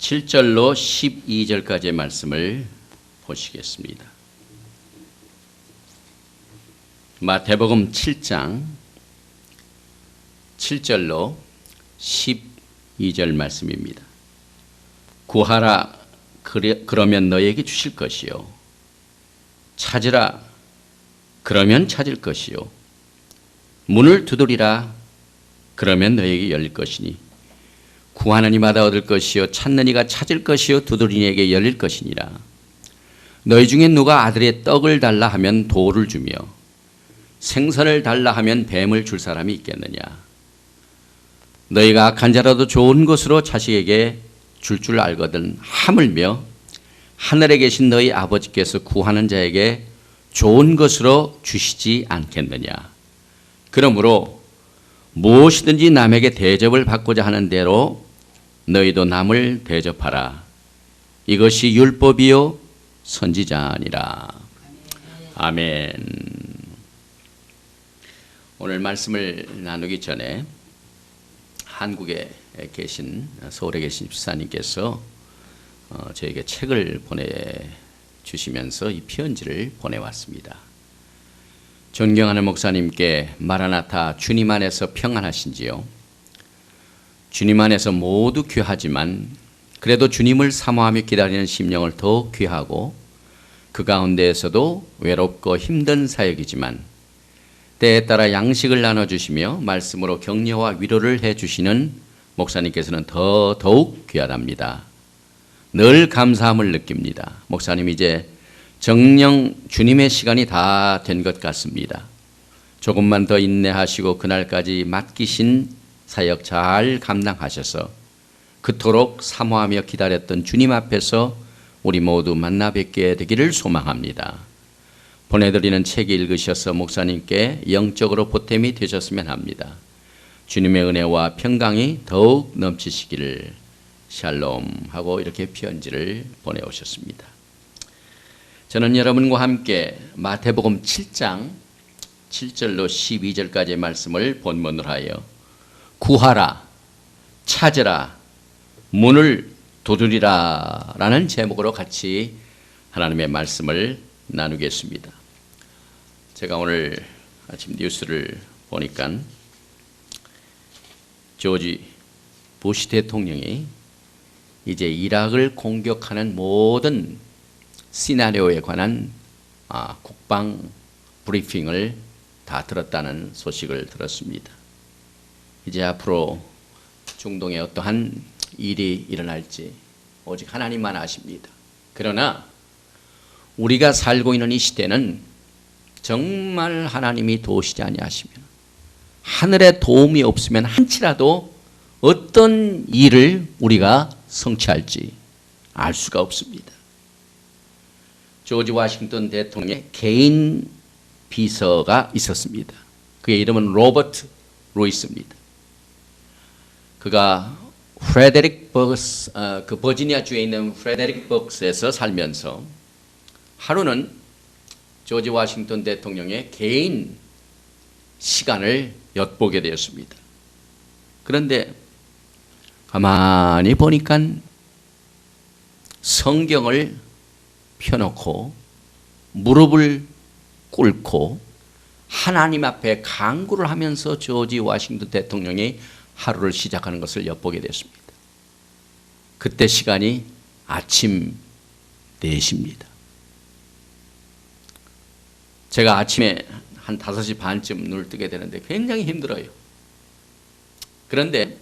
7절로 12절까지의 말씀을 보시겠습니다. 마태복음 7장 7절로 12절 말씀입니다. 구하라 그러면 너에게 주실 것이요, 찾으라 그러면 찾을 것이요, 문을 두드리라 그러면 너에게 열릴 것이니 구하는 이마다 얻을 것이요, 찾는 이가 찾을 것이요, 두드리는 이에게 열릴 것이니라. 너희 중에 누가 아들의 떡을 달라 하면 돌을 주며 생선을 달라 하면 뱀을 줄 사람이 있겠느냐. 너희가 악한 자라도 좋은 것으로 자식에게 줄 알거든 하물며 하늘에 계신 너희 아버지께서 구하는 자에게 좋은 것으로 주시지 않겠느냐. 그러므로 무엇이든지 남에게 대접을 받고자 하는 대로 너희도 남을 대접하라. 이것이 율법이요 선지자니라. 아멘. 오늘 말씀을 나누기 전에 한국에 계신, 서울에 계신 집사님께서 저에게 책을 보내주시면서 이 편지를 보내왔습니다. 존경하는 목사님께 마라나타 주님 안에서 평안하신지요? 주님 안에서 모두 귀하지만 그래도 주님을 사모하며 기다리는 심령을 더욱 귀하고 그 가운데에서도 외롭고 힘든 사역이지만 때에 따라 양식을 나눠주시며 말씀으로 격려와 위로를 해주시는 목사님께서는 더욱 귀하답니다. 늘 감사함을 느낍니다. 목사님 이제 정녕 주님의 시간이 다 된 것 같습니다. 조금만 더 인내하시고 그날까지 맡기신 사역 잘 감당하셔서 그토록 사모하며 기다렸던 주님 앞에서 우리 모두 만나 뵙게 되기를 소망합니다. 보내드리는 책 읽으셔서 목사님께 영적으로 보탬이 되셨으면 합니다. 주님의 은혜와 평강이 더욱 넘치시기를 샬롬 하고 이렇게 편지를 보내오셨습니다. 저는 여러분과 함께 마태복음 7장 7절로 12절까지의 말씀을 본문으로 하여 구하라, 찾으라, 문을 두드리라 라는 제목으로 같이 하나님의 말씀을 나누겠습니다. 제가 오늘 아침 뉴스를 보니까 조지 부시 대통령이 이제 이락을 공격하는 모든 시나리오에 관한 국방 브리핑을 다 들었다는 소식을 들었습니다. 이제 앞으로 중동에 어떠한 일이 일어날지 오직 하나님만 아십니다. 그러나 우리가 살고 있는 이 시대는 정말 하나님이 도우시지 아니하시면 하늘의 도움이 없으면 한치라도 어떤 일을 우리가 성취할지 알 수가 없습니다. 조지 워싱턴 대통령의 개인 비서가 있었습니다. 그의 이름은 로버트 루이스입니다. 그가 프레데릭 버스, 그 버지니아주에 있는 프레데릭 버스에서 살면서 하루는 조지 워싱턴 대통령의 개인 시간을 엿보게 되었습니다. 그런데 가만히 보니까 성경을 펴놓고 무릎을 꿇고 하나님 앞에 간구를 하면서 조지 워싱턴 대통령이 하루를 시작하는 것을 엿보게 됐습니다. 그때 시간이 아침 4시입니다. 제가 아침에 한 5시 반쯤 눈을 뜨게 되는데 굉장히 힘들어요. 그런데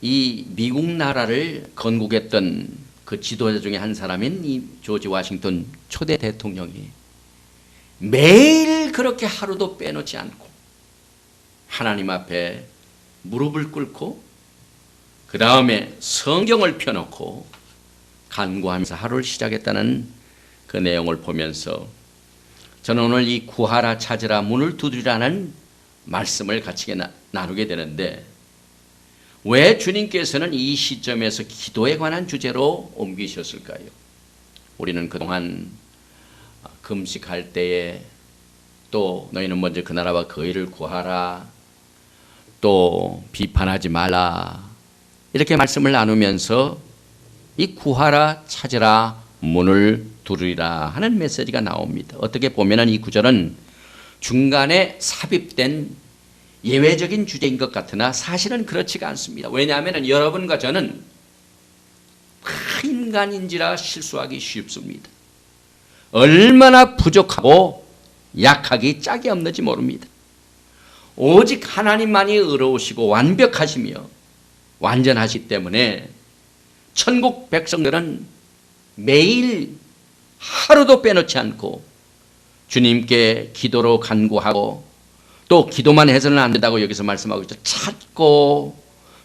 이 미국 나라를 건국했던 그 지도자 중에 한 사람인 이 조지 워싱턴 초대 대통령이 매일 그렇게 하루도 빼놓지 않고 하나님 앞에 무릎을 꿇고 그 다음에 성경을 펴놓고 간구하면서 하루를 시작했다는 그 내용을 보면서 저는 오늘 이 구하라, 찾으라, 문을 두드리라는 말씀을 같이 나누게 되는데 왜 주님께서는 이 시점에서 기도에 관한 주제로 옮기셨을까요? 우리는 그동안 금식할 때에 또 너희는 먼저 그 나라와 그 의를 구하라, 또 비판하지 말라 이렇게 말씀을 나누면서 이 구하라 찾으라 문을 두드리라 하는 메시지가 나옵니다. 어떻게 보면 이 구절은 중간에 삽입된 예외적인 주제인 것 같으나 사실은 그렇지가 않습니다. 왜냐하면 여러분과 저는 인간인지라 실수하기 쉽습니다. 얼마나 부족하고 약하기 짝이 없는지 모릅니다. 오직 하나님만이 의로우시고 완벽하시며 완전하시기 때문에 천국 백성들은 매일 하루도 빼놓지 않고 주님께 기도로 간구하고 또 기도만 해서는 안 된다고 여기서 말씀하고 있죠. 찾고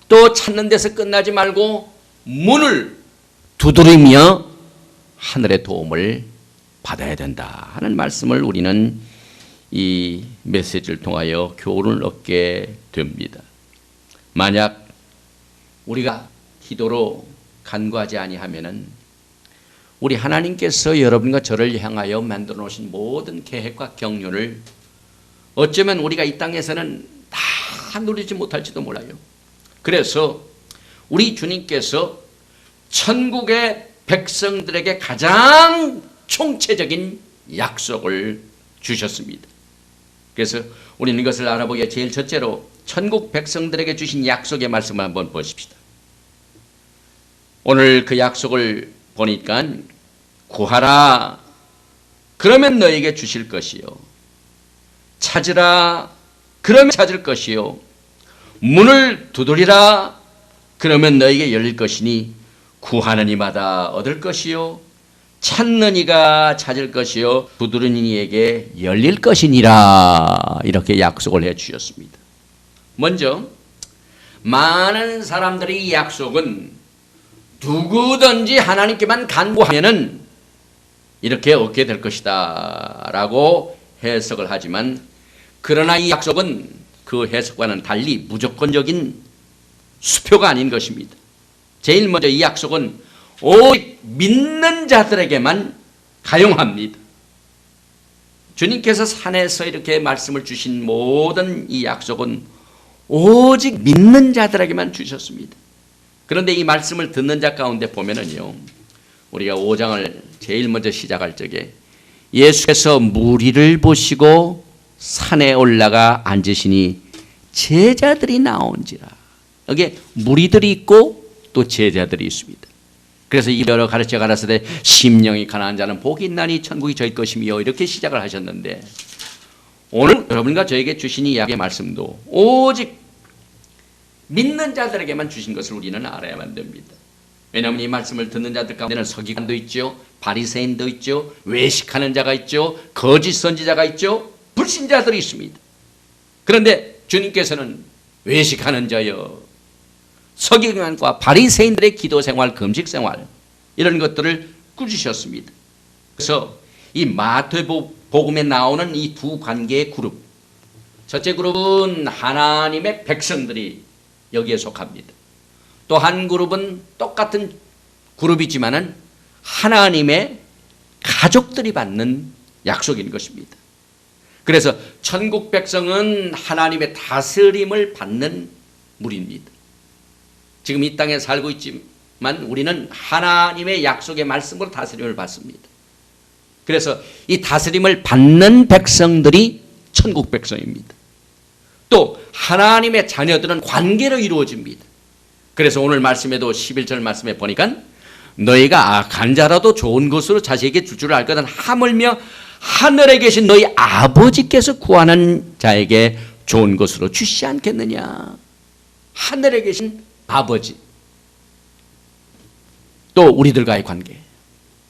또 찾는 데서 끝나지 말고 문을 두드리며 하늘의 도움을 받아야 된다 하는 말씀을 우리는 이 메시지를 통하여 교훈을 얻게 됩니다. 만약 우리가 기도로 간구하지 아니하면은 우리 하나님께서 여러분과 저를 향하여 만들어 놓으신 모든 계획과 경륜을 어쩌면 우리가 이 땅에서는 다 누리지 못할지도 몰라요. 그래서 우리 주님께서 천국의 백성들에게 가장 총체적인 약속을 주셨습니다. 그래서 우리는 이것을 알아보기에 제일 첫째로 천국 백성들에게 주신 약속의 말씀을 한번 보십시다. 오늘 그 약속을 보니까 구하라 그러면 너에게 주실 것이요 찾으라 그러면 찾을 것이요 문을 두드리라 그러면 너에게 열릴 것이니 구하는 이마다 얻을 것이요 찾는 이가 찾을 것이요 두드리는 이에게 열릴 것이니라 이렇게 약속을 해 주셨습니다. 먼저 많은 사람들이 이 약속은 누구든지 하나님께만 간구하면은 이렇게 얻게 될 것이다 라고 해석을 하지만 그러나 이 약속은 그 해석과는 달리 무조건적인 수표가 아닌 것입니다. 제일 먼저 이 약속은 오직 믿는 자들에게만 가용합니다. 주님께서 산에서 이렇게 말씀을 주신 모든 이 약속은 오직 믿는 자들에게만 주셨습니다. 그런데 이 말씀을 듣는 자 가운데 보면은요, 우리가 5장을 제일 먼저 시작할 적에 예수께서 무리를 보시고 산에 올라가 앉으시니 제자들이 나온지라. 여기에 무리들이 있고 또 제자들이 있습니다. 그래서 이별로 가르쳐 가라사대 심령이 가난한 자는 복이 있나니 천국이 저희 것이며 이렇게 시작을 하셨는데 오늘 여러분과 저에게 주신 이 약의 말씀도 오직 믿는 자들에게만 주신 것을 우리는 알아야만 됩니다. 왜냐하면 이 말씀을 듣는 자들 가운데는 서기관도 있죠, 바리새인도 있죠, 외식하는 자가 있죠, 거짓 선지자가 있죠, 불신자들이 있습니다. 그런데 주님께서는 외식하는 자여, 서기관과 바리새인들의 기도 생활, 금식 생활 이런 것들을 꾸짖으셨습니다. 그래서 이 마태복음에 나오는 이 두 관계의 그룹, 첫째 그룹은 하나님의 백성들이 여기에 속합니다. 또 한 그룹은 똑같은 그룹이지만은 하나님의 가족들이 받는 약속인 것입니다. 그래서 천국 백성은 하나님의 다스림을 받는 무리입니다. 지금 이 땅에 살고 있지만 우리는 하나님의 약속의 말씀으로 다스림을 받습니다. 그래서 이 다스림을 받는 백성들이 천국 백성입니다. 또 하나님의 자녀들은 관계로 이루어집니다. 그래서 오늘 말씀에도 11절 말씀에 보니까 너희가 악한 자라도 좋은 것으로 자식에게 줄 줄 알거든 하물며 하늘에 계신 너희 아버지께서 구하는 자에게 좋은 것으로 주시지 않겠느냐. 하늘에 계신 아버지, 또 우리들과의 관계,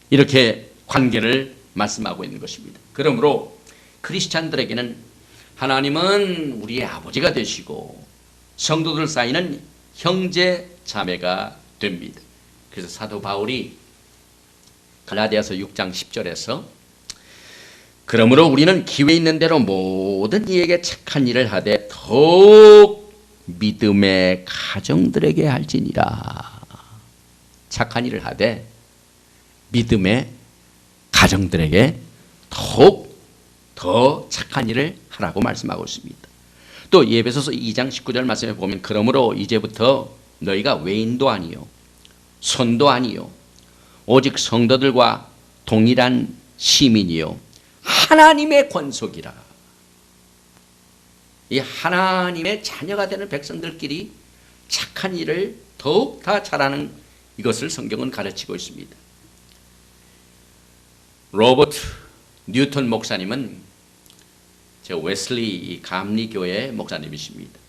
이렇게 관계를 말씀하고 있는 것입니다. 그러므로 크리스찬들에게는 하나님은 우리의 아버지가 되시고 성도들 사이는 형제 자매가 됩니다. 그래서 사도 바울이 갈라디아서 6장 10절에서 그러므로 우리는 기회 있는 대로 모든 이에게 착한 일을 하되 더욱 믿음의 가정들에게 할지니라. 착한 일을 하되 믿음의 가정들에게 더욱 더 착한 일을 하라고 말씀하고 있습니다. 또 에베소서 2장 19절 말씀에 보면 그러므로 이제부터 너희가 외인도 아니요 선도 아니요 오직 성도들과 동일한 시민이요 하나님의 권속이라. 이 하나님의 자녀가 되는 백성들끼리 착한 일을 더욱 다 잘하는 이것을 성경은 가르치고 있습니다. 로버트 뉴턴 목사님은 저 웨슬리 감리교회 목사님이십니다.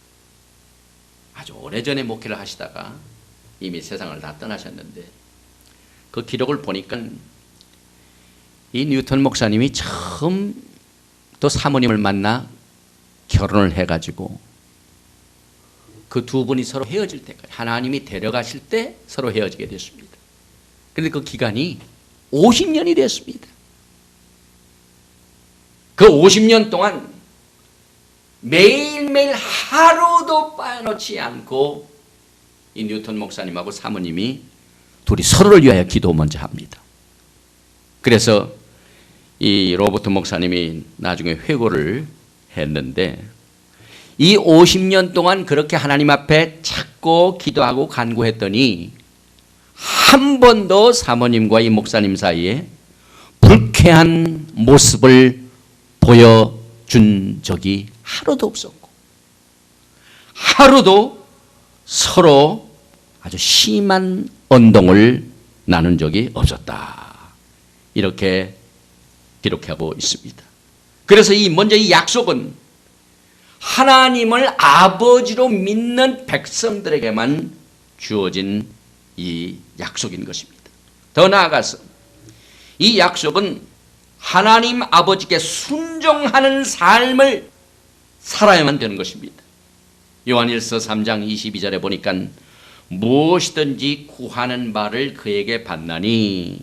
아주 오래전에 목회를 하시다가 이미 세상을 다 떠나셨는데 그 기록을 보니까 이 뉴턴 목사님이 처음 또 사모님을 만나 결혼을 해가지고 그 두 분이 서로 헤어질 때까지 하나님이 데려가실 때 서로 헤어지게 됐습니다. 그런데 그 기간이 50년이 됐습니다. 그 50년 동안 매일매일 하루도 빠놓지 않고 이 뉴턴 목사님하고 사모님이 둘이 서로를 위하여 기도 먼저 합니다. 그래서 이 로버트 목사님이 나중에 회고를 했는데 이 50년 동안 그렇게 하나님 앞에 찾고 기도하고 간구했더니 한 번도 사모님과 이 목사님 사이에 불쾌한 모습을 보여준 적이 하루도 없었고 하루도 서로 아주 심한 언동을 나눈 적이 없었다. 이렇게 기록하고 있습니다. 그래서 먼저 이 약속은 하나님을 아버지로 믿는 백성들에게만 주어진 이 약속인 것입니다. 더 나아가서 이 약속은 하나님 아버지께 순종하는 삶을 살아야만 되는 것입니다. 요한일서 3장 22절에 보니까 무엇이든지 구하는 바를 그에게 받나니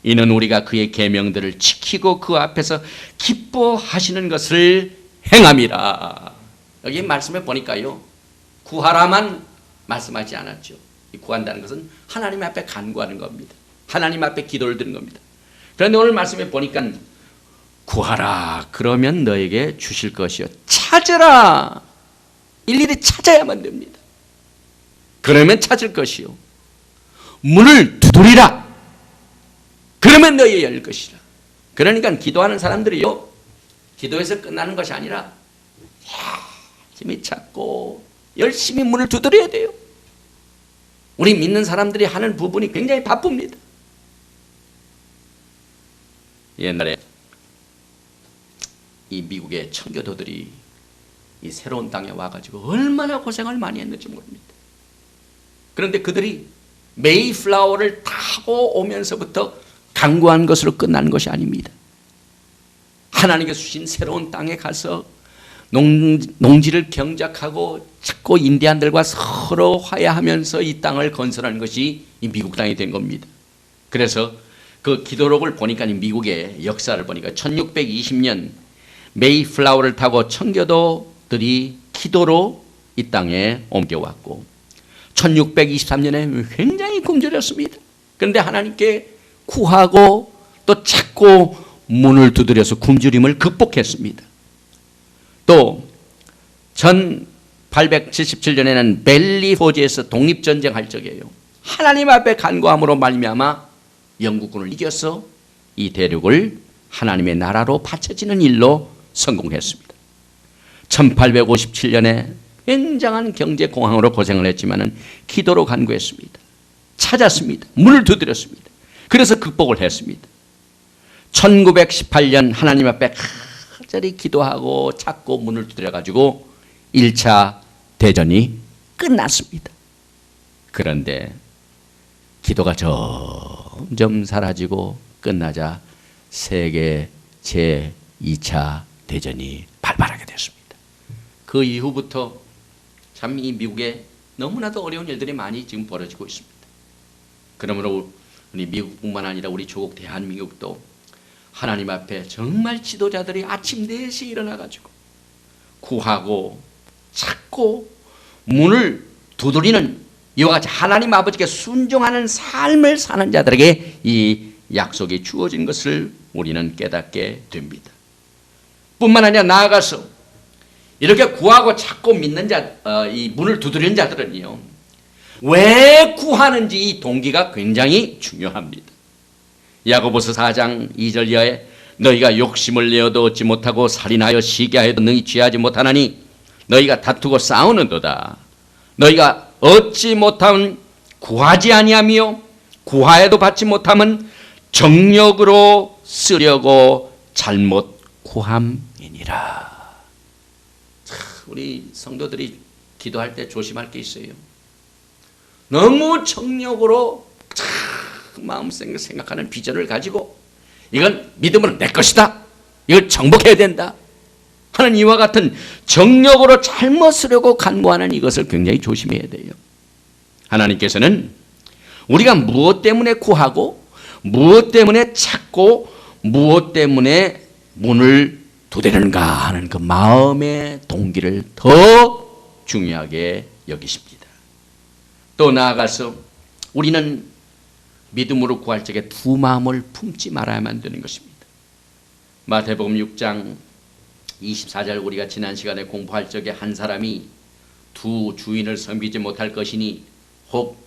이는 우리가 그의 계명들을 지키고 그 앞에서 기뻐하시는 것을 행함이라. 여기 말씀에 보니까요 구하라만 말씀하지 않았죠. 구한다는 것은 하나님 앞에 간구하는 겁니다. 하나님 앞에 기도를 드는 겁니다. 그런데 오늘 말씀에 보니까 구하라 그러면 너에게 주실 것이요 찾으라 일일이 찾아야만 됩니다. 그러면 찾을 것이요 문을 두드리라 그러면 너에게 열릴 것이라. 그러니까 기도하는 사람들이요 기도에서 끝나는 것이 아니라 열심히 찾고 열심히 문을 두드려야 돼요. 우리 믿는 사람들이 하는 부분이 굉장히 바쁩니다. 옛날에 이 미국의 청교도들이 이 새로운 땅에 와가지고 얼마나 고생을 많이 했는지 모릅니다. 그런데 그들이 메이플라워를 타고 오면서부터 간구한 것으로 끝나는 것이 아닙니다. 하나님께서 주신 새로운 땅에 가서 농지를 경작하고 찾고 인디안들과 서로 화해하면서 이 땅을 건설하는 것이 이 미국 땅이 된 겁니다. 그래서 그 기도록을 보니까 미국의 역사를 보니까 1620년 메이플라워를 타고 청교도들이 기도로 이 땅에 옮겨왔고 1623년에 굉장히 굶주렸습니다. 그런데 하나님께 구하고 또 찾고 문을 두드려서 굶주림을 극복했습니다. 또 1877년에는 벨리포지에서 독립전쟁할 적이에요. 하나님 앞에 간구함으로 말미암아 영국군을 이겨서 이 대륙을 하나님의 나라로 바쳐지는 일로 성공했습니다. 1857년에 굉장한 경제 공황으로 고생을 했지만 기도로 간구했습니다. 찾았습니다. 문을 두드렸습니다. 그래서 극복을 했습니다. 1918년 하나님 앞에 간절히 기도하고 찾고 문을 두드려가지고 1차 대전이 끝났습니다. 그런데 기도가 점점 사라지고 끝나자 세계 제2차 대전이 발발하게 됐습니다. 그 이후부터 참 이 미국에 너무나도 어려운 일들이 많이 지금 벌어지고 있습니다. 그러므로 우리 미국뿐만 아니라 우리 조국 대한민국도 하나님 앞에 정말 지도자들이 아침 4시에 일어나가지고 구하고 찾고 문을 두드리는 이와 같이 하나님 아버지께 순종하는 삶을 사는 자들에게 이 약속이 주어진 것을 우리는 깨닫게 됩니다. 뿐만 아니라 나아가서 이렇게 구하고 찾고 믿는 자, 이 문을 두드리는 자들은요 왜 구하는지 이 동기가 굉장히 중요합니다. 야고보서 4장 2절 이하에 너희가 욕심을 내어도 얻지 못하고 살인하여 시기하여도 능히 취하지 못하나니 너희가 다투고 싸우는도다. 너희가 얻지 못함은 구하지 아니하며 구하여도 받지 못함은 정력으로 쓰려고 잘못 구함이니라. 우리 성도들이 기도할 때 조심할 게 있어요. 너무 정력으로 마음 생각하는 비전을 가지고 이건 믿음으로 내 것이다, 이걸 정복해야 된다 하는 이와 같은 정력으로 잘못 쓰려고 간구하는 이것을 굉장히 조심해야 돼요. 하나님께서는 우리가 무엇 때문에 구하고 무엇 때문에 찾고 무엇 때문에 문을 두드리는가 하는 그 마음의 동기를 더 중요하게 여기십니다. 또 나아가서 우리는 믿음으로 구할 적에 두 마음을 품지 말아야만 되는 것입니다. 마태복음 6장 24절 우리가 지난 시간에 공부할 적에 한 사람이 두 주인을 섬기지 못할 것이니 혹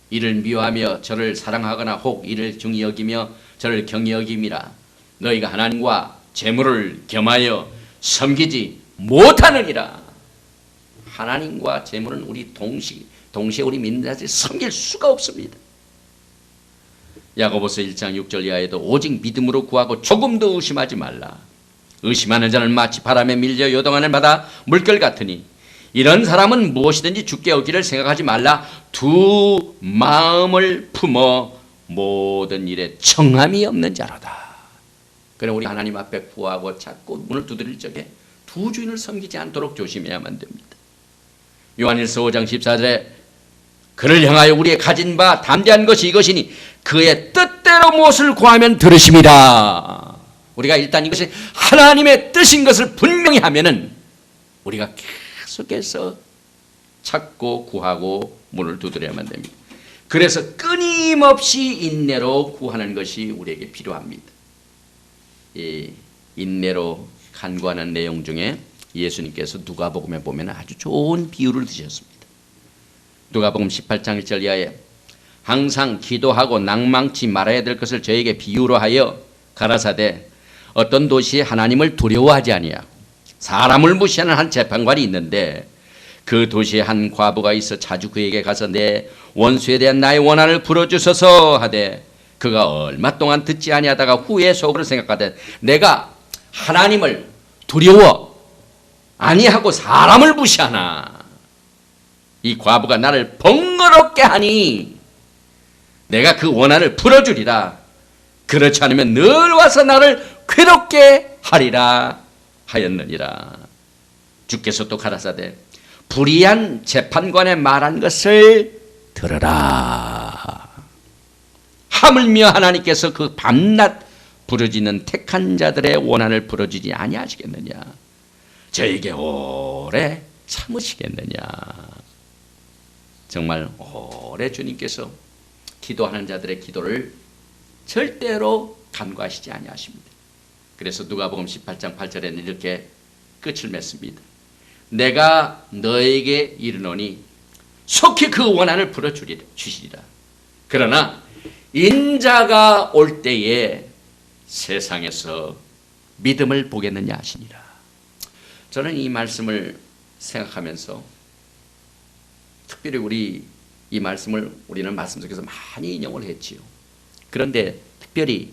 이를 미워하며 저를 사랑하거나 혹 이를 중히 여기며 저를 경히 여김이라. 너희가 하나님과 재물을 겸하여 섬기지 못하느니라. 하나님과 재물은 우리 동시에 우리 믿는 자들이 섬길 수가 없습니다. 야고보서 1장 6절 이하에도 오직 믿음으로 구하고 조금도 의심하지 말라. 의심하는 자는 마치 바람에 밀려 요동하는 바다 물결 같으니 이런 사람은 무엇이든지 주께 얻기를 생각하지 말라. 두 마음을 품어 모든 일에 정함이 없는 자로다. 그럼 우리 하나님 앞에 구하고 찾고 문을 두드릴 적에 두 주인을 섬기지 않도록 조심해야만 됩니다. 요한일서 5장 14절에 그를 향하여 우리의 가진 바 담대한 것이 이것이니 그의 뜻대로 무엇을 구하면 들으심이라. 우리가 일단 이것이 하나님의 뜻인 것을 분명히 하면은 우리가 계속해서 찾고 구하고 문을 두드려야만 됩니다. 그래서 끊임없이 인내로 구하는 것이 우리에게 필요합니다. 이 인내로 간구하는 내용 중에 예수님께서 누가복음에 보면 아주 좋은 비유를 드셨습니다. 누가복음 18장 1절 이하에 항상 기도하고 낭망치 말아야 될 것을 저에게 비유로 하여 가라사대 어떤 도시에 하나님을 두려워하지 아니하고 사람을 무시하는 한 재판관이 있는데 그 도시에 한 과부가 있어 자주 그에게 가서 내 원수에 대한 나의 원한을 풀어주소서 하되 그가 얼마 동안 듣지 아니하다가 후에 속으로 생각하되 내가 하나님을 두려워 아니하고 사람을 무시하나 이 과부가 나를 번거롭게 하니 내가 그 원한을 풀어주리라. 그렇지 않으면 늘 와서 나를 괴롭게 하리라 하였느니라. 주께서 또 가라사대 불의한 재판관의 말한 것을 들으라. 하물며 하나님께서 그 밤낮 부르짖는 택한 자들의 원한을 풀어주지 아니하시겠느냐. 저에게 오래 참으시겠느냐. 정말 오래 주님께서 기도하는 자들의 기도를 절대로 간과하시지 아니하십니다. 그래서 누가복음 18장 8절에는 이렇게 끝을 맺습니다. 내가 너에게 이르노니 속히 그 원한을 풀어주시리라. 그러나 인자가 올 때에 세상에서 믿음을 보겠느냐 하시니라. 저는 이 말씀을 생각하면서 특별히 이 말씀을 우리는 말씀 속에서 많이 인용을 했지요. 그런데 특별히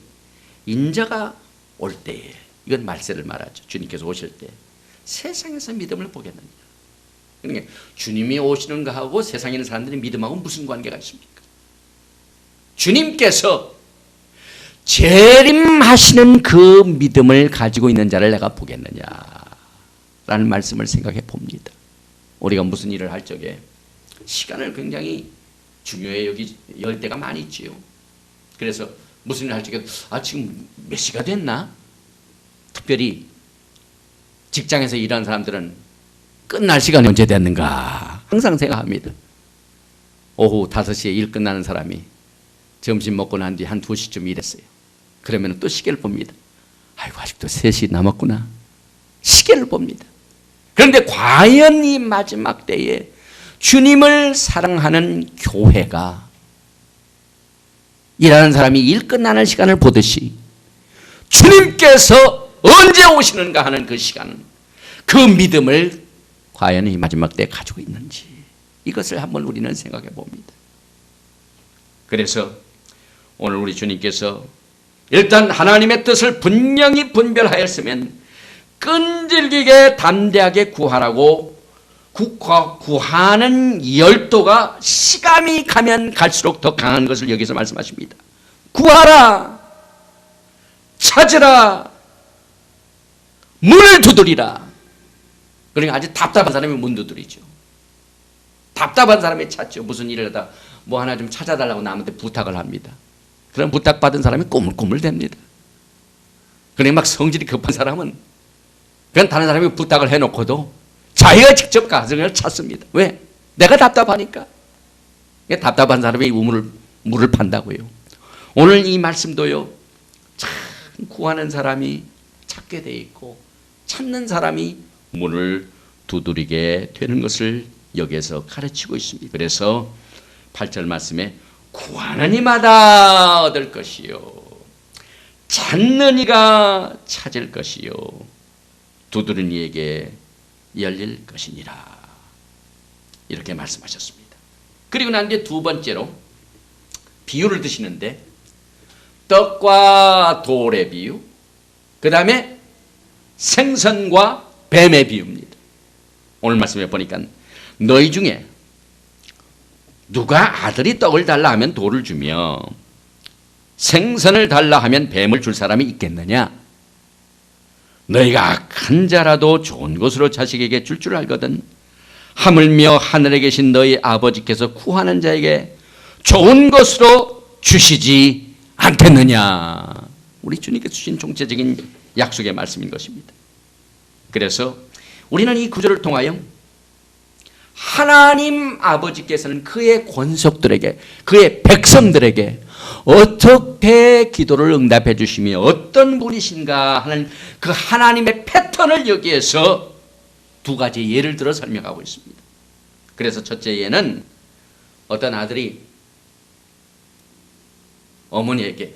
인자가 올 때에 이건 말세를 말하죠. 주님께서 오실 때 세상에서 믿음을 보겠느냐. 그러니까 주님이 오시는 거하고 세상에 있는 사람들이 믿음하고 무슨 관계가 있습니까? 주님께서 재림하시는 그 믿음을 가지고 있는 자를 내가 보겠느냐 라는 말씀을 생각해 봅니다. 우리가 무슨 일을 할 적에 시간을 굉장히 중요해 열 때가 많이 있지요. 그래서 무슨 일을 할 적에 지금 몇 시가 됐나? 특별히 직장에서 일하는 사람들은 끝날 시간이 언제 됐는가 항상 생각합니다. 오후 5시에 일 끝나는 사람이 점심 먹고 난 뒤 한 2시쯤 일했어요. 그러면 또 시계를 봅니다. 아이고 아직도 3시 남았구나. 시계를 봅니다. 그런데 과연 이 마지막 때에 주님을 사랑하는 교회가 일하는 사람이 일 끝나는 시간을 보듯이 주님께서 언제 오시는가 하는 그 시간, 그 믿음을 과연 이 마지막 때에 가지고 있는지, 이것을 한번 우리는 생각해 봅니다. 그래서 오늘 우리 주님께서 일단 하나님의 뜻을 분명히 분별하였으면 끈질기게 담대하게 구하라고, 구하는 열도가 시간이 가면 갈수록 더 강한 것을 여기서 말씀하십니다. 구하라, 찾으라, 문을 두드리라. 그러니까 아주 답답한 사람이 문 두드리죠. 답답한 사람이 찾죠. 무슨 일을 하다 뭐 하나 좀 찾아달라고 남한테 부탁을 합니다. 그럼 부탁받은 사람이 꾸물꾸물댑니다. 그러니 막 성질이 급한 사람은 그냥 다른 사람이 부탁을 해놓고도 자기가 직접 가서 그냥 찾습니다. 왜? 내가 답답하니까. 답답한 사람이 물을 판다고요. 오늘 이 말씀도요, 참 구하는 사람이 찾게 돼 있고 찾는 사람이 문을 두드리게 되는 것을 여기에서 가르치고 있습니다. 그래서 8절 말씀에 구하는 이마다 얻을 것이요, 찾는 이가 찾을 것이요, 두드리는 이에게 열릴 것이니라, 이렇게 말씀하셨습니다. 그리고 난 뒤에 두 번째로 비유를 드시는데, 떡과 돌의 비유, 그 다음에 생선과 뱀의 비유입니다. 오늘 말씀에 보니까 너희 중에 누가 아들이 떡을 달라 하면 돌을 주며 생선을 달라 하면 뱀을 줄 사람이 있겠느냐? 너희가 악한 자라도 좋은 것으로 자식에게 줄 줄 알거든. 하물며 하늘에 계신 너희 아버지께서 구하는 자에게 좋은 것으로 주시지 않겠느냐? 우리 주님께서 주신 총체적인 약속의 말씀인 것입니다. 그래서 우리는 이 구절을 통하여 하나님 아버지께서는 그의 권속들에게, 그의 백성들에게 어떻게 기도를 응답해 주시며 어떤 분이신가 하는 그 하나님의 패턴을 여기에서 두 가지 예를 들어 설명하고 있습니다. 그래서 첫째 예는 어떤 아들이 어머니에게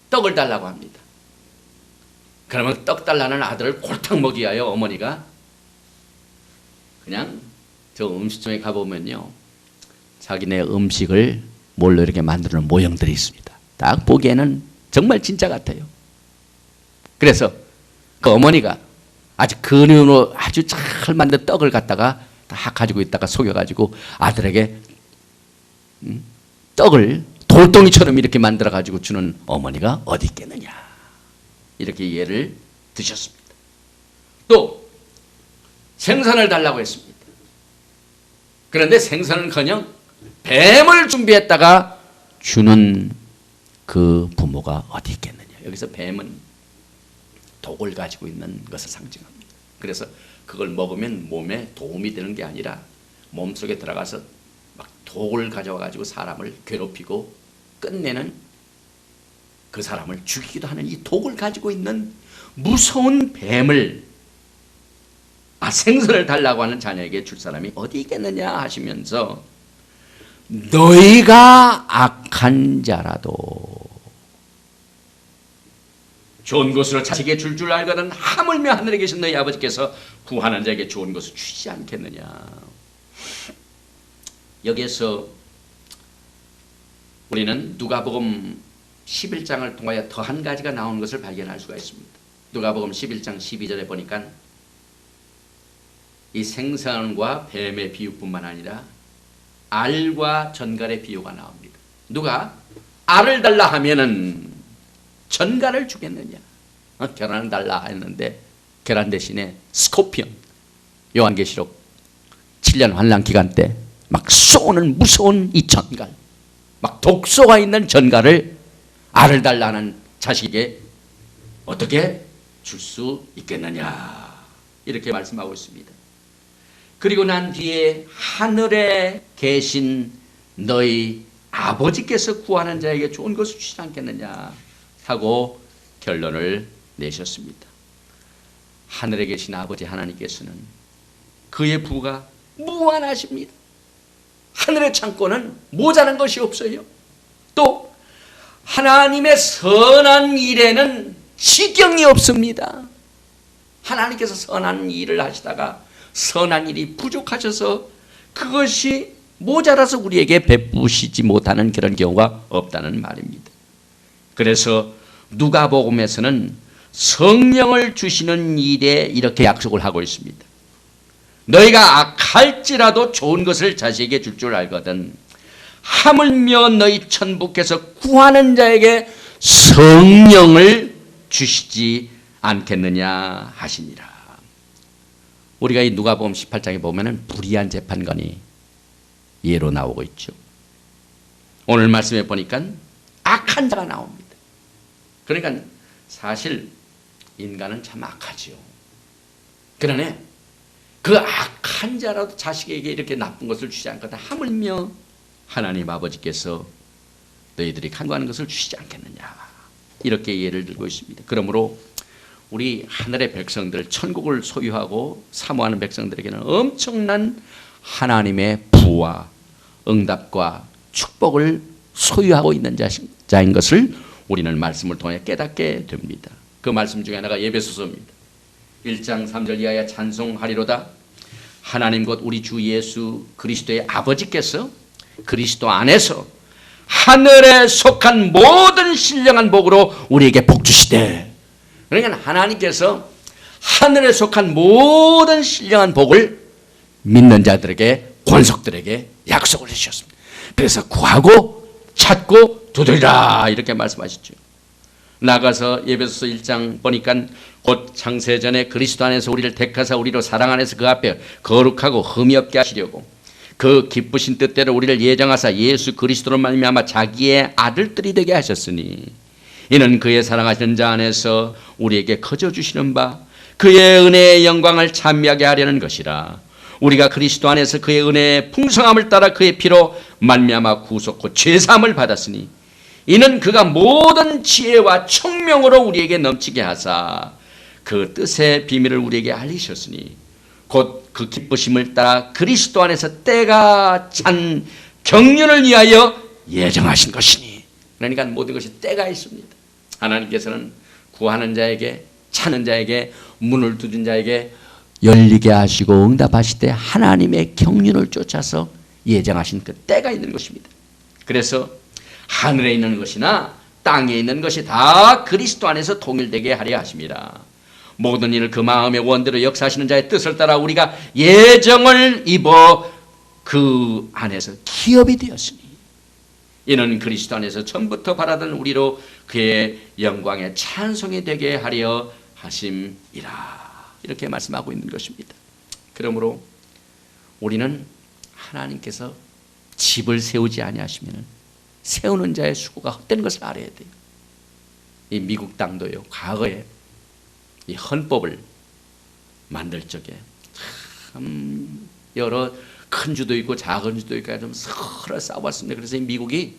떡을 달라고 합니다. 그러면 떡 달라는 아들을 골탕 먹이게 하여 어머니가 그냥 저 음식점에 가보면요, 자기네 음식을 뭘로 이렇게 만드는 모형들이 있습니다. 딱 보기에는 정말 진짜 같아요. 그래서 그 어머니가 아주 근육으로 아주 잘 만든 떡을 갖다가 딱 가지고 있다가 속여가지고 아들에게 떡을 돌덩이처럼 이렇게 만들어가지고 주는 어머니가 어디 있겠느냐, 이렇게 예를 드셨습니다. 또 생선을 달라고 했습니다. 그런데 생선은커녕 뱀을 준비했다가 주는 그 부모가 어디 있겠느냐. 여기서 뱀은 독을 가지고 있는 것을 상징합니다. 그래서 그걸 먹으면 몸에 도움이 되는 게 아니라 몸속에 들어가서 막 독을 가져와 가지고 사람을 괴롭히고 끝내는, 그 사람을 죽이기도 하는 이 독을 가지고 있는 무서운 뱀을 생선을 달라고 하는 자녀에게 줄 사람이 어디 있겠느냐 하시면서 너희가 악한 자라도 좋은 것으로 자식에게 줄 알거든 하물며 하늘에 계신 너희 아버지께서 구하는 자에게 좋은 것을 주시지 않겠느냐. 여기에서 우리는 누가복음 11장을 통하여 더 한 가지가 나온 것을 발견할 수가 있습니다. 누가복음 11장 12절에 보니까 이 생선과 뱀의 비유뿐만 아니라 알과 전갈의 비유가 나옵니다. 누가 알을 달라 하면은 전갈을 주겠느냐? 계란을 달라 했는데 계란 대신에 스코피온, 요한계시록 7년 환란 기간 때 막 쏘는 무서운 이 전갈, 막 독소가 있는 전갈을 알을 달라는 자식에게 어떻게 줄 수 있겠느냐, 이렇게 말씀하고 있습니다. 그리고 난 뒤에 하늘에 계신 너희 아버지께서 구하는 자에게 좋은 것을 주시지 않겠느냐 하고 결론을 내셨습니다. 하늘에 계신 아버지 하나님께서는 그의 부가 무한하십니다. 하늘의 창고는 모자란 것이 없어요. 또 하나님의 선한 일에는 지경이 없습니다. 하나님께서 선한 일을 하시다가 선한 일이 부족하셔서 그것이 모자라서 우리에게 베푸시지 못하는 그런 경우가 없다는 말입니다. 그래서 누가복음에서는 성령을 주시는 일에 이렇게 약속을 하고 있습니다. 너희가 악할지라도 좋은 것을 자식에게 줄 줄 알거든 하물며 너희 천부께서 구하는 자에게 성령을 주시지 않겠느냐 하시니라. 우리가 이 누가복음 18장에 보면은 불의한 재판관이 예로 나오고 있죠. 오늘 말씀에 보니까 악한 자가 나옵니다. 그러니까 사실 인간은 참 악하지요. 그러나 그 악한 자라도 자식에게 이렇게 나쁜 것을 주지 않거든 하물며 하나님 아버지께서 너희들이 간구하는 것을 주시지 않겠느냐 이렇게 예를 들고 있습니다. 그러므로 우리 하늘의 백성들, 천국을 소유하고 사모하는 백성들에게는 엄청난 하나님의 부와 응답과 축복을 소유하고 있는 자인 것을 우리는 말씀을 통해 깨닫게 됩니다. 그 말씀 중에 하나가 에베소서입니다. 1장 3절 이하에 찬송하리로다. 하나님 곧 우리 주 예수 그리스도의 아버지께서 그리스도 안에서 하늘에 속한 모든 신령한 복으로 우리에게 복 주시되. 그러니까 하나님께서 하늘에 속한 모든 신령한 복을 믿는 자들에게, 권속들에게 약속을 해주셨습니다. 그래서 구하고 찾고 두드리라 이렇게 말씀하셨죠. 나가서 에베소서 1장 보니까 곧 창세전에 그리스도 안에서 우리를 택하사 우리로 사랑 안에서 그 앞에 거룩하고 흠이 없게 하시려고 그 기쁘신 뜻대로 우리를 예정하사 예수 그리스도로 말미암아 자기의 아들들이 되게 하셨으니 이는 그의 사랑하시는 자 안에서 우리에게 거저 주시는 바 그의 은혜의 영광을 찬미하게 하려는 것이라. 우리가 그리스도 안에서 그의 은혜의 풍성함을 따라 그의 피로 말미암아 구속고 죄사함을 받았으니 이는 그가 모든 지혜와 총명으로 우리에게 넘치게 하사 그 뜻의 비밀을 우리에게 알리셨으니 곧 그 기쁘심을 따라 그리스도 안에서 때가 찬 경륜을 위하여 예정하신 것이니. 그러니까 모든 것이 때가 있습니다. 하나님께서는 구하는 자에게, 찾는 자에게, 문을 두드린 자에게 열리게 하시고 응답하실 때 하나님의 경륜을 쫓아서 예정하신 그 때가 있는 것입니다. 그래서 하늘에 있는 것이나 땅에 있는 것이 다 그리스도 안에서 통일되게 하려 하십니다. 모든 일을 그 마음의 원대로 역사하시는 자의 뜻을 따라 우리가 예정을 입어 그 안에서 기업이 되었으니 이는 그리스도 안에서 처음부터 바라던 우리로 그의 영광의 찬송이 되게 하려 하심이라. 이렇게 말씀하고 있는 것입니다. 그러므로 우리는 하나님께서 집을 세우지 아니하시면 세우는 자의 수고가 헛된 것을 알아야 돼요. 이 미국 땅도요, 과거에 이 헌법을 만들 적에 참 여러 큰 주도 있고 작은 주도 있고 좀 서로 싸웠습니다. 그래서 미국이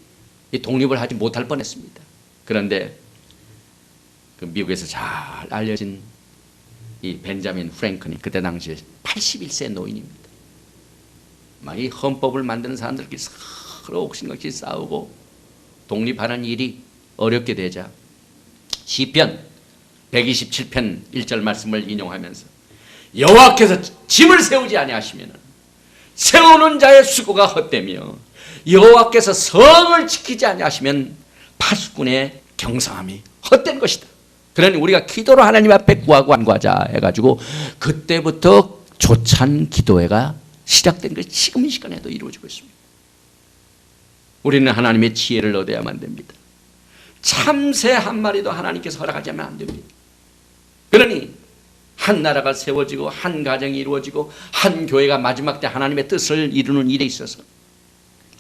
독립을 하지 못할 뻔했습니다. 그런데 그 미국에서 잘 알려진 이 벤자민 프랭클린, 그때 당시에 81세 노인입니다. 막 이 헌법을 만드는 사람들끼리 서로 옥신각신 싸우고 독립하는 일이 어렵게 되자 시편 127편 1절 말씀을 인용하면서 여호와께서 집을 세우지 아니하시면 세우는 자의 수고가 헛되며 여호와께서 성을 지키지 아니하시면 파수꾼의 경상함이 헛된 것이다. 그러니 우리가 기도로 하나님 앞에 구하고 간구하자 해가지고 그때부터 조찬 기도회가 시작된 것이 지금 이 시간에도 이루어지고 있습니다. 우리는 하나님의 지혜를 얻어야만 됩니다. 참새 한 마리도 하나님께서 허락하지 않으면 안 됩니다. 그러니 한 나라가 세워지고 한 가정이 이루어지고 한 교회가 마지막 때 하나님의 뜻을 이루는 일에 있어서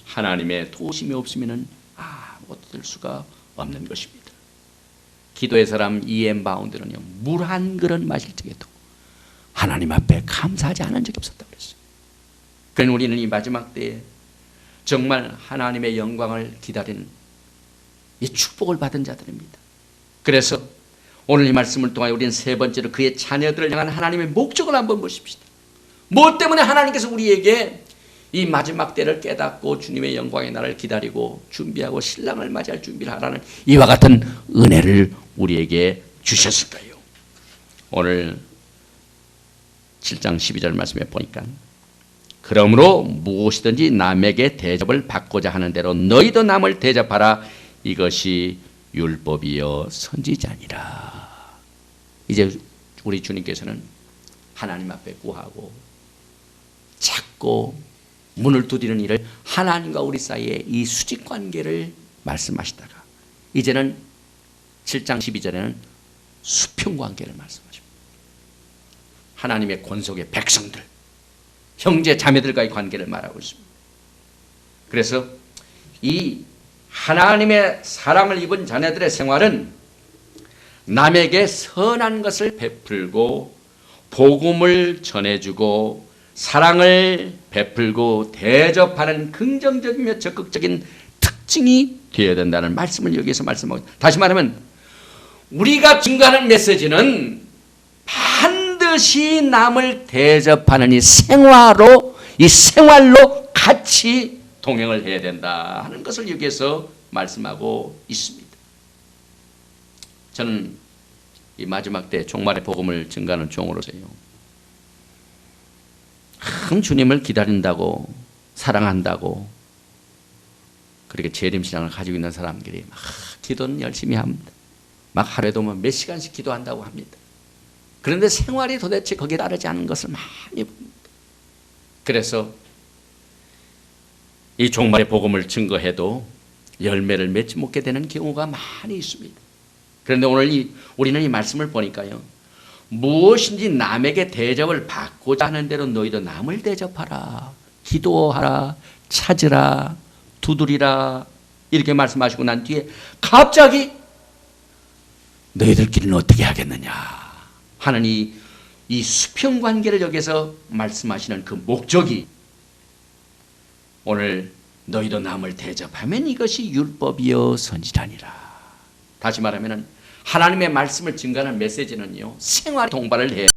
하나님의 도우심이 없으면 아무것도 될 수가 없는 것입니다. 기도의 사람 E.M. 바운드는요, 물 한 그릇 마실 적에도 하나님 앞에 감사하지 않은 적이 없었다고 그랬어요. 그러니 우리는 이 마지막 때에 정말 하나님의 영광을 기다리는 이 축복을 받은 자들입니다. 그래서 오늘 이 말씀을 통하여 우리는 세 번째로 그의 자녀들을 향한 하나님의 목적을 한번 보십시다. 무엇 때문에 하나님께서 우리에게 이 마지막 때를 깨닫고 주님의 영광의 날을 기다리고 준비하고 신랑을 맞이할 준비를 하라는 이와 같은 은혜를 우리에게 주셨을까요? 오늘 7장 12절 말씀에 보니까 그러므로 무엇이든지 남에게 대접을 받고자 하는 대로 너희도 남을 대접하라. 이것이 율법이요 선지자니라. 이제 우리 주님께서는 하나님 앞에 구하고 찾고 문을 두드리는 일을 하나님과 우리 사이의 이 수직 관계를 말씀하시다가 이제는 7장 12절에는 수평 관계를 말씀하십니다. 하나님의 권속의 백성들, 형제 자매들과의 관계를 말하고 있습니다. 그래서 이 하나님의 사랑을 입은 자녀들의 생활은 남에게 선한 것을 베풀고 복음을 전해주고 사랑을 베풀고 대접하는 긍정적이며 적극적인 특징이 되어야 된다는 말씀을 여기서 말씀하고, 다시 말하면 우리가 증거하는 메시지는 반드시 남을 대접하는 이 생활로 같이 동행을 해야 된다 하는 것을 여기서 말씀하고 있습니다. 저는 이 마지막 때 종말의 복음을 증거하는 종으로서요, 주님을 기다린다고 사랑한다고 그렇게 재림신앙을 가지고 있는 사람들이 막 기도는 열심히 합니다. 막 하루에도 몇 시간씩 기도한다고 합니다. 그런데 생활이 도대체 거기에 따르지 않은 것을 많이 봅니다. 그래서 이 종말의 복음을 증거해도 열매를 맺지 못게 되는 경우가 많이 있습니다. 그런데 오늘 우리는 이 말씀을 보니까요, 무엇인지 남에게 대접을 받고자 하는 대로 너희도 남을 대접하라, 기도하라, 찾으라, 두드리라 이렇게 말씀하시고 난 뒤에 갑자기 너희들끼리는 어떻게 하겠느냐 하는 이 수평 관계를 여기서 말씀하시는 그 목적이, 오늘 너희도 남을 대접하면 이것이 율법이요 선지자니라. 다시 말하면 하나님의 말씀을 증거하는 메시지는요, 생활 동반을 해야